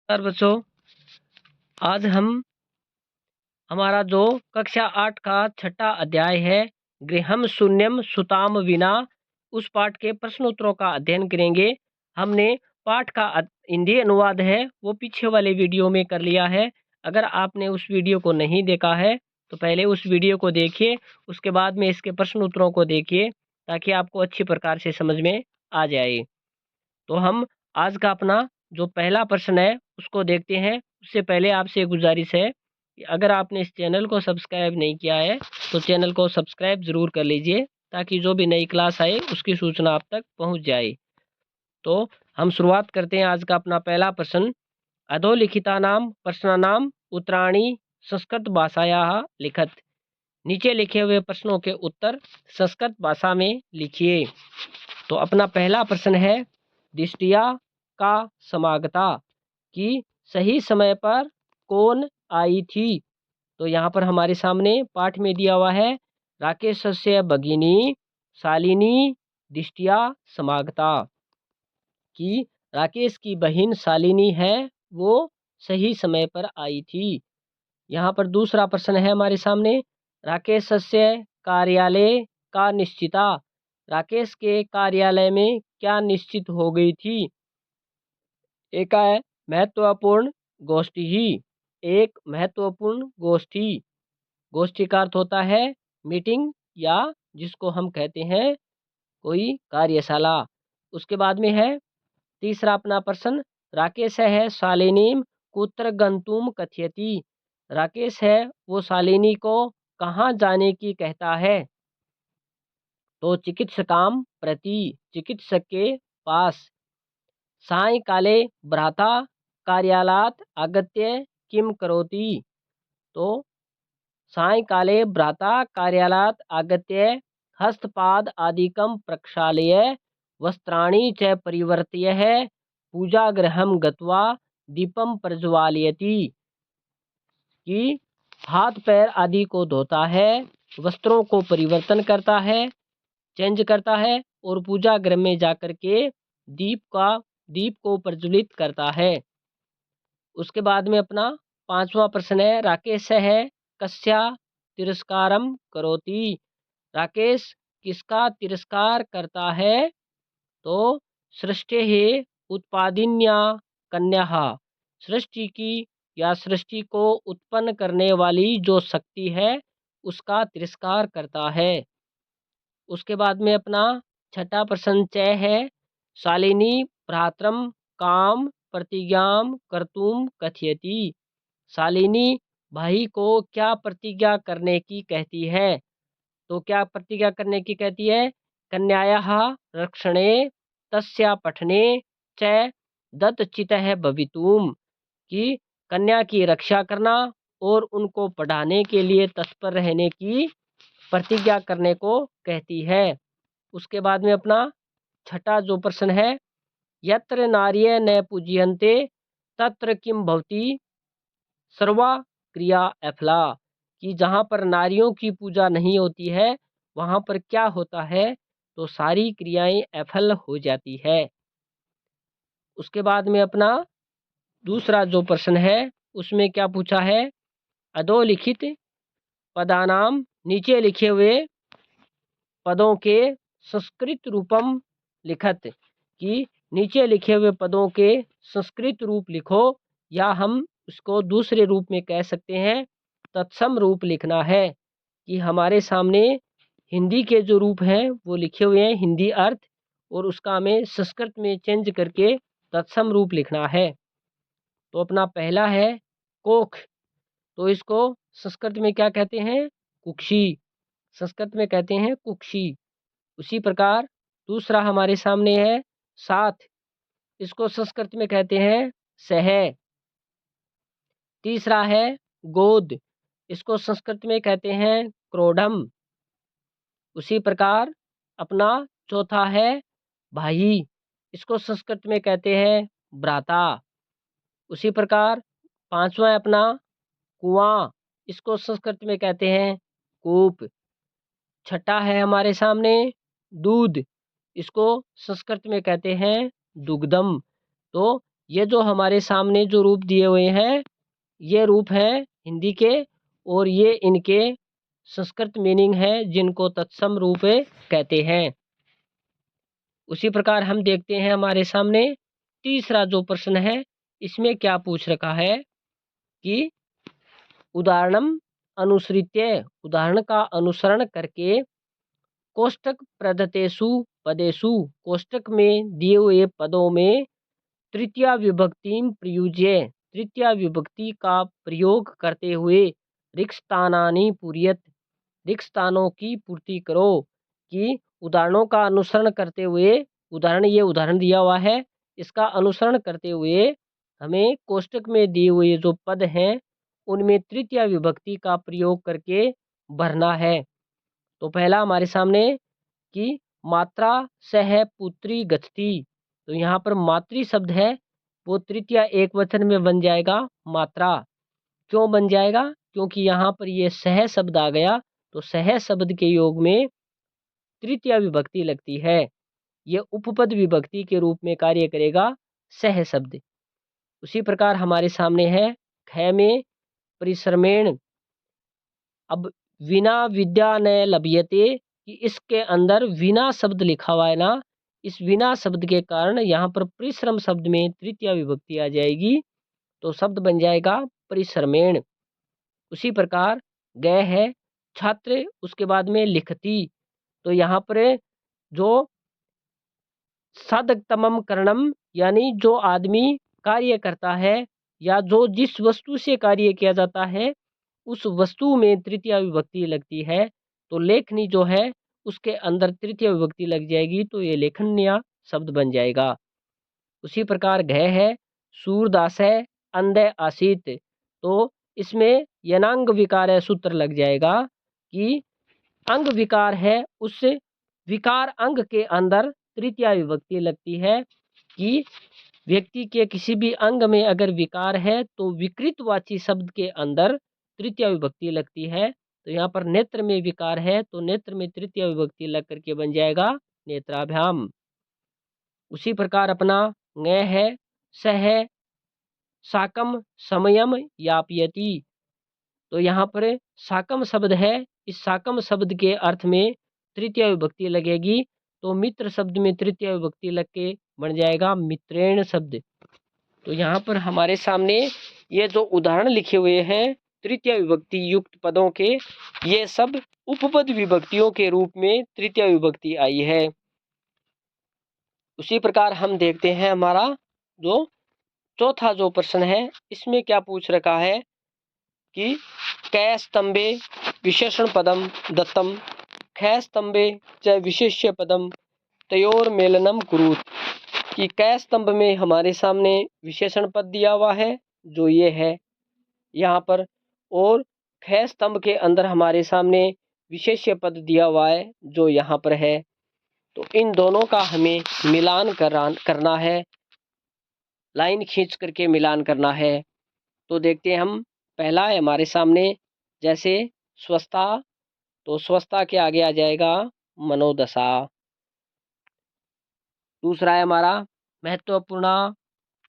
नमस्कार बच्चों। आज हम हमारा जो कक्षा 8 का छठा अध्याय है गृहम शून्यम सुताम विना, उस पाठ के प्रश्नोत्तरों का अध्ययन करेंगे। हमने पाठ का हिंदी अनुवाद है वो पीछे वाले वीडियो में कर लिया है। अगर आपने उस वीडियो को नहीं देखा है तो पहले उस वीडियो को देखिए, उसके बाद में इसके प्रश्नोत्तरों को देखिए ताकि आपको अच्छी प्रकार से समझ में आ जाए। तो हम आज का अपना जो पहला प्रश्न है उसको देखते हैं। उससे पहले आपसे एक गुजारिश है कि अगर आपने इस चैनल को सब्सक्राइब नहीं किया है तो चैनल को सब्सक्राइब ज़रूर कर लीजिए ताकि जो भी नई क्लास आए उसकी सूचना आप तक पहुंच जाए। तो हम शुरुआत करते हैं आज का अपना पहला प्रश्न। अधोलिखितानां प्रश्नानां उत्तराणि संस्कृत भाषायाः लिखत। नीचे लिखे हुए प्रश्नों के उत्तर संस्कृत भाषा में लिखिए। तो अपना पहला प्रश्न है, दिष्टिया का समागता कि सही समय पर कौन आई थी। तो यहाँ पर हमारे सामने पाठ में दिया हुआ है, राकेशस्य भगिनी शालिनी दिष्टिया समागता कि राकेश की बहन शालिनी है वो सही समय पर आई थी। यहाँ पर दूसरा प्रश्न है हमारे सामने, राकेशस्य कार्यालय का निश्चिता। राकेश के कार्यालय में क्या निश्चित हो गई थी। एक है महत्वपूर्ण गोष्ठी ही, एक महत्वपूर्ण गोष्ठी। गोष्ठी का अर्थ होता है मीटिंग या जिसको हम कहते हैं कोई कार्यशाला। उसके बाद में है तीसरा अपना प्रश्न, राकेश है शालिनीम कुत्र गंतुम कथयति। राकेश है वो शालिनी को कहाँ जाने की कहता है। तो चिकित्सकाम प्रति, चिकित्सक के पास। सायंकाले भ्राता कार्यालयात् आगत्य किं करोति। तो सायंकाले भ्राता कार्यालयात् आगत्य हस्तपाद आदिकं प्रक्षाल्य वस्त्राणि च परिवर्त्य पूजागृहं गत्वा दीपं प्रज्वालयति कि हाथ पैर आदि को धोता है, वस्त्रों को परिवर्तन करता है, चेंज करता है और पूजा गृह में जाकर के दीप को प्रज्वलित करता है। उसके बाद में अपना पांचवा प्रश्न है, राकेश है कस्या तिरस्कारम करोति। राकेश किसका तिरस्कार करता है। तो सृष्टि ही उत्पादिन्या कन्या, सृष्टि की या सृष्टि को उत्पन्न करने वाली जो शक्ति है उसका तिरस्कार करता है। उसके बाद में अपना छठा प्रश्न चय है, शालिनी भ्रातरम काम प्रतिज्ञाम कर्तुम कथयति। शालिनी भाई को क्या प्रतिज्ञा करने की कहती है। तो क्या प्रतिज्ञा करने की कहती है, कन्यायाः रक्षणे तस्या पठने च दत्तचितः भवितुम कि कन्या की रक्षा करना और उनको पढ़ाने के लिए तत्पर रहने की प्रतिज्ञा करने को कहती है। उसके बाद में अपना छठा जो प्रश्न है, यत्र नार्य न पूज्यन्ते तत्र किम भवति सर्वा क्रिया अफला कि जहाँ पर नारियों की पूजा नहीं होती है वहाँ पर क्या होता है, तो सारी क्रियाएं अफल हो जाती है। उसके बाद में अपना दूसरा जो प्रश्न है उसमें क्या पूछा है, अधोलिखित पदानाम नीचे लिखे हुए पदों के संस्कृत रूपम लिखत कि नीचे लिखे हुए पदों के संस्कृत रूप लिखो, या हम उसको दूसरे रूप में कह सकते हैं तत्सम रूप लिखना है कि हमारे सामने हिंदी के जो रूप हैं वो लिखे हुए हैं हिंदी अर्थ, और उसका हमें संस्कृत में चेंज करके तत्सम रूप लिखना है। तो अपना पहला है कोख, तो इसको संस्कृत में क्या कहते हैं, कुक्षी। संस्कृत में कहते हैं कुक्षी। उसी प्रकार दूसरा हमारे सामने है साथ, इसको संस्कृत में कहते हैं सह। तीसरा है गोद, इसको संस्कृत में कहते हैं क्रोडम। उसी प्रकार अपना चौथा है भाई, इसको संस्कृत में कहते हैं भ्राता। उसी प्रकार पांचवा है अपना कुआं, इसको संस्कृत में कहते हैं कूप। छठा है हमारे सामने दूध, इसको संस्कृत में कहते हैं दुग्धम। तो ये जो हमारे सामने जो रूप दिए हुए हैं, ये रूप हैं हिंदी के, और ये इनके संस्कृत मीनिंग है, जिनको तत्सम रूप कहते हैं। उसी प्रकार हम देखते हैं हमारे सामने तीसरा जो प्रश्न है, इसमें क्या पूछ रखा है कि उदाहरणम अनुसृत्य, उदाहरण का अनुसरण करके कोष्टक प्रदत्तेषु पदेषु, कोष्टक में दिए हुए पदों में तृतीया विभक्तिम प्रयुज्य, तृतीया विभक्ति का प्रयोग करते हुए रिक्तस्थानानि पूरयत, रिक्त स्थानों की पूर्ति करो। कि उदाहरणों का अनुसरण करते हुए, उदाहरण ये उदाहरण दिया हुआ है, इसका अनुसरण करते हुए हमें कोष्टक में दिए हुए जो पद हैं उनमें तृतीया विभक्ति का प्रयोग करके भरना है। तो पहला हमारे सामने कि मात्रा सह पुत्री गच्छति, तो यहाँ पर मातृ शब्द है वो तृतीया एक वचन में बन जाएगा मात्रा। क्यों बन जाएगा? क्योंकि यहाँ पर ये सह शब्द आ गया, तो सह शब्द के योग में तृतीया विभक्ति लगती है, ये उपपद विभक्ति के रूप में कार्य करेगा सह शब्द। उसी प्रकार हमारे सामने है ख में परिश्रमेण। अब विना विद्या न लभ्यते, कि इसके अंदर विना शब्द लिखा हुआ है ना, इस विना शब्द के कारण यहाँ पर परिश्रम शब्द में तृतीया विभक्ति आ जाएगी, तो शब्द बन जाएगा परिश्रमेण। उसी प्रकार गए है छात्र, उसके बाद में लिखती, तो यहाँ पर जो साधकतमम करणम, यानी जो आदमी कार्य करता है या जो जिस वस्तु से कार्य किया जाता है उस वस्तु में तृतीया विभक्ति लगती है, तो लेखनी जो है उसके अंदर तृतीय विभक्ति लग जाएगी, तो ये लेखन्या शब्द बन जाएगा। उसी प्रकार घय है सूरदास है अंधे आसित, तो इसमें यनांग विकार है सूत्र लग जाएगा कि अंग विकार है, उस विकार अंग के अंदर तृतीया विभक्ति लगती है। कि व्यक्ति के किसी भी अंग में अगर विकार है तो विकृतवाची शब्द के अंदर तृतीया विभक्ति लगती है। तो यहाँ पर नेत्र में विकार है तो नेत्र में तृतीया विभक्ति लग करके बन जाएगा नेत्राभ्याम। उसी प्रकार अपना ङ है सह साकम समयम यापयति, तो यहाँ पर साकम शब्द है, इस साकम शब्द के अर्थ में तृतीय विभक्ति लगेगी, तो मित्र शब्द में तृतीय विभक्ति लग के बन जाएगा मित्रेण शब्द। तो यहाँ पर हमारे सामने ये जो उदाहरण लिखे हुए हैं तृतीय विभक्ति युक्त पदों के, ये सब उपपद विभक्तियों के रूप में तृतीय विभक्ति आई है। उसी प्रकार हम देखते हैं हमारा जो चौथा जो प्रश्न है, इसमें क्या पूछ रखा है कि कै स्तंभे विशेषण पदम दत्तम ख स्तंभे च विशेष्य पदम तयोर मेलनम कुरुत, कि कै स्तंभ में हमारे सामने विशेषण पद दिया हुआ है जो ये है यहाँ पर, और ख स्तंभ के अंदर हमारे सामने विशेष्य पद दिया हुआ है जो यहाँ पर है। तो इन दोनों का हमें मिलान करना है, लाइन खींच करके मिलान करना है। तो देखते हैं हम, पहला है हमारे सामने जैसे स्वस्थता, तो स्वस्थता के आगे आ जाएगा मनोदशा। दूसरा है हमारा महत्वपूर्ण,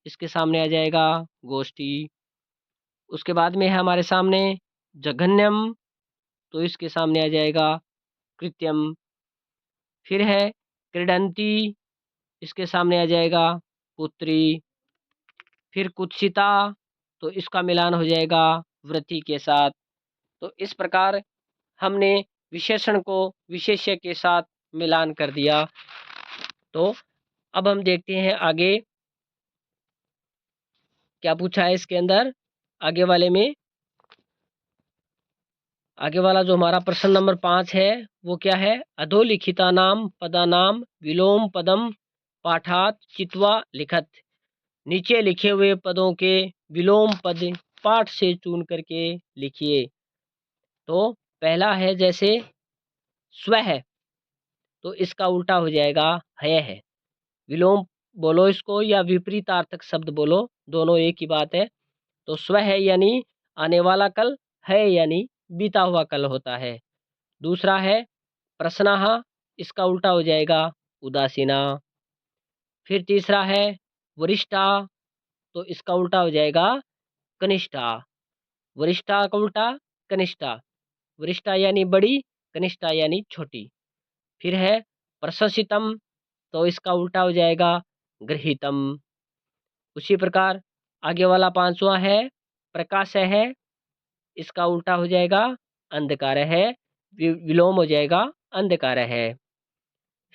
इसके सामने आ जाएगा गोष्ठी। उसके बाद में है हमारे सामने जघन्यम, तो इसके सामने आ जाएगा कृत्यम। फिर है क्रीडंती, इसके सामने आ जाएगा पुत्री। फिर कुत्सिता, तो इसका मिलान हो जाएगा वृत्ति के साथ। तो इस प्रकार हमने विशेषण को विशेष्य के साथ मिलान कर दिया। तो अब हम देखते हैं आगे क्या पूछा है इसके अंदर। आगे वाले में, आगे वाला जो हमारा प्रश्न नंबर 5 है वो क्या है, अधोलिखिता नाम पदानाम विलोम पदम पाठात चित्वा लिखत, नीचे लिखे हुए पदों के विलोम पद पाठ से चुन करके लिखिए। तो पहला है जैसे स्व है, तो इसका उल्टा हो जाएगा है। विलोम बोलो इसको या विपरीतार्थक शब्द बोलो, दोनों एक ही बात है। तो स्व है यानी आने वाला कल, है यानी बीता हुआ कल होता है। दूसरा है प्रश्नाह, इसका उल्टा हो जाएगा उदासीना। फिर तीसरा है वरिष्ठा, तो इसका उल्टा हो जाएगा कनिष्ठा। वरिष्ठा का उल्टा कनिष्ठा। वरिष्ठा यानी बड़ी, कनिष्ठा यानी छोटी। फिर है प्रशंसितम, तो इसका उल्टा हो जाएगा गृहीतम। उसी प्रकार आगे वाला पांचवा है प्रकाश है, इसका उल्टा हो जाएगा अंधकार है, विलोम हो जाएगा अंधकार है।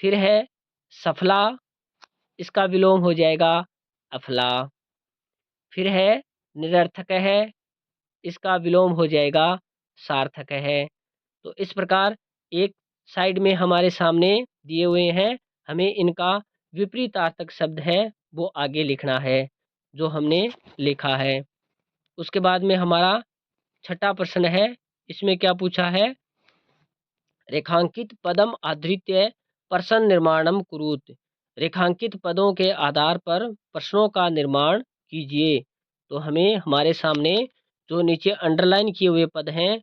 फिर है सफला, इसका विलोम हो जाएगा अफला। फिर है निरर्थक है, इसका विलोम हो जाएगा सार्थक है। तो इस प्रकार एक साइड में हमारे सामने दिए हुए हैं, हमें इनका विपरीतार्थक शब्द है वो आगे लिखना है जो हमने लिखा है। उसके बाद में हमारा छठा प्रश्न है, इसमें क्या पूछा है, रेखांकित पदम आधृत्य प्रश्न निर्माणम कुरुत। रेखांकित पदों के आधार पर प्रश्नों का निर्माण कीजिए। तो हमें हमारे सामने जो नीचे अंडरलाइन किए हुए पद हैं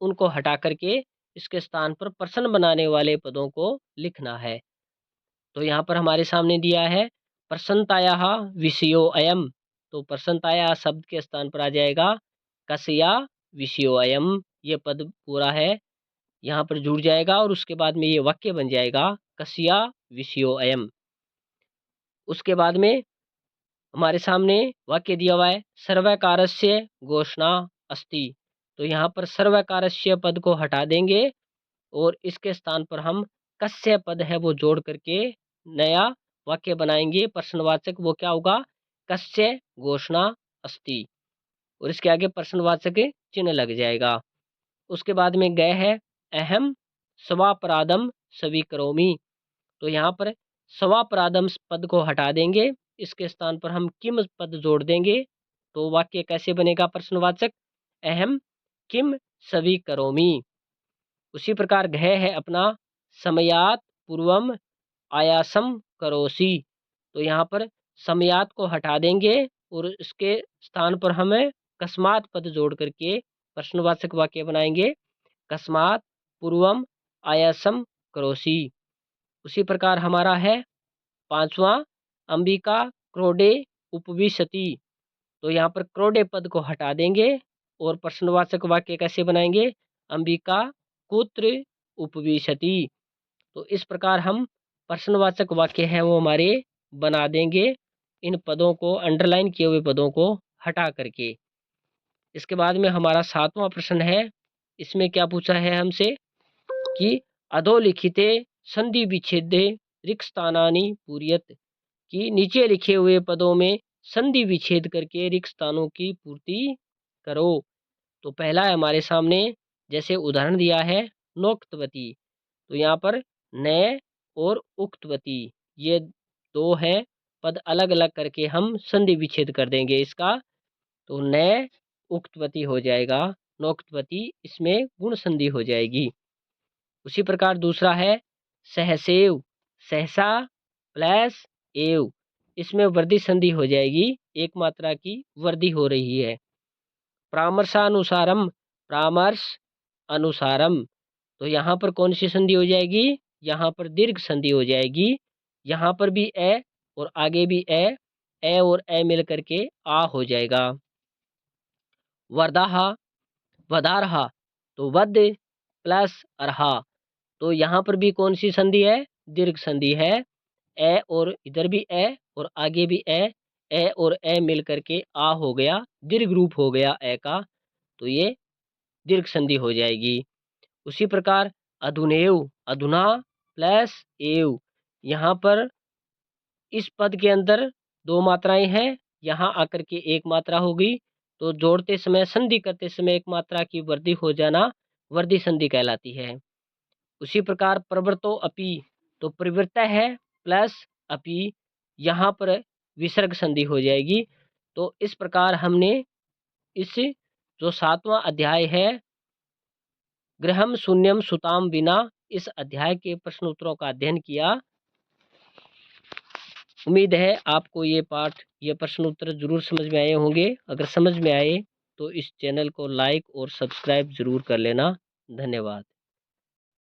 उनको हटा करके इसके स्थान पर प्रश्न बनाने वाले पदों को लिखना है। तो यहाँ पर हमारे सामने दिया है प्रसन्नतायाः विषयो अयम, तो प्रसन्नताया शब्द के स्थान पर आ जाएगा कस्या विषयो अयम। ये पद पूरा है, यहाँ पर जुड़ जाएगा और उसके बाद में ये वाक्य बन जाएगा कस्या विषयो अयम। उसके बाद में हमारे सामने वाक्य दिया हुआ है सर्वकारस्य घोषणा अस्ति। तो यहाँ पर सर्वकारस्य पद को हटा देंगे और इसके स्थान पर हम कस्य पद है वो जोड़ करके नया वाक्य बनाएंगे प्रश्नवाचक। वो क्या होगा, कस्य घोषणा अस्ति, और इसके आगे प्रश्नवाचक चिन्ह लग जाएगा। उसके बाद में गए है अहम स्वापराधम स्वीकरोमि। तो यहाँ पर स्वापराधम पद को हटा देंगे, इसके स्थान पर हम किम पद जोड़ देंगे। तो वाक्य कैसे बनेगा प्रश्नवाचक, अहम किम स्वीकरोमि। उसी प्रकार घ है अपना समयात पूर्वम आयासम करोसी। तो यहाँ पर समयात को हटा देंगे और इसके स्थान पर हमें कस्मात पद जोड़ करके प्रश्नवाचक वाक्य बनाएंगे कस्मात पूर्वम आयासम करोसी। उसी प्रकार हमारा है पांचवा अंबिका क्रोडे उपविशति। तो यहाँ पर क्रोडे पद को हटा देंगे और प्रश्नवाचक वाक्य कैसे बनाएंगे, अंबिका कुत्र उपविशति। तो इस प्रकार हम प्रश्नवाचक वाक्य है वो हमारे बना देंगे इन पदों को, अंडरलाइन किए हुए पदों को हटा करके। इसके बाद में हमारा सातवां प्रश्न है, इसमें क्या पूछा है हमसे कि अधोलिखिते संधि विच्छेदे रिक्तस्थानानि पूरयत, कि नीचे लिखे हुए पदों में संधि विच्छेद करके रिक्त स्थानों की पूर्ति करो। तो पहला है हमारे सामने, जैसे उदाहरण दिया है नोक्तवती। तो यहाँ पर नय और उक्तवती ये दो हैं पद, अलग अलग करके हम संधि विच्छेद कर देंगे इसका। तो नय उक्तवती हो जाएगा, नोक्तवती इसमें गुण संधि हो जाएगी। उसी प्रकार दूसरा है सहसेव, सहसा प्लस एव, इसमें वर्धी संधि हो जाएगी, एक मात्रा की वृद्धि हो रही है। परामर्शानुसारम, परामर्श अनुसारम, तो यहाँ पर कौन सी संधि हो जाएगी, यहाँ पर दीर्घ संधि हो जाएगी। यहाँ पर भी ए और आगे भी ए और ए मिल करके आ हो जाएगा। वर्धाहा वधारहा, तो वध प्लस अरहा, तो यहाँ पर भी कौन सी संधि है, दीर्घ संधि है। ए और इधर भी ए और आगे भी ए और ए मिल करके आ हो गया, दीर्घ रूप हो गया ए का, तो ये दीर्घ संधि हो जाएगी। उसी प्रकार अधुनेव, अधुना प्लस एव, यहाँ पर इस पद के अंदर दो मात्राएं हैं, यहाँ आकर के एक मात्रा होगी, तो जोड़ते समय संधि करते समय एक मात्रा की वृद्धि हो जाना वृद्धि संधि कहलाती है। उसी प्रकार प्रवृत्तो अपि, तो प्रवृत्त है प्लस अपि, यहाँ पर विसर्ग संधि हो जाएगी। तो इस प्रकार हमने इस जो सातवां अध्याय है गृहम शून्यम सुताम विना, इस अध्याय के प्रश्न उत्तरों का अध्ययन किया। उम्मीद है आपको ये पाठ, ये प्रश्न उत्तर जरूर समझ में आए होंगे। अगर समझ में आए तो इस चैनल को लाइक और सब्सक्राइब जरूर कर लेना। धन्यवाद।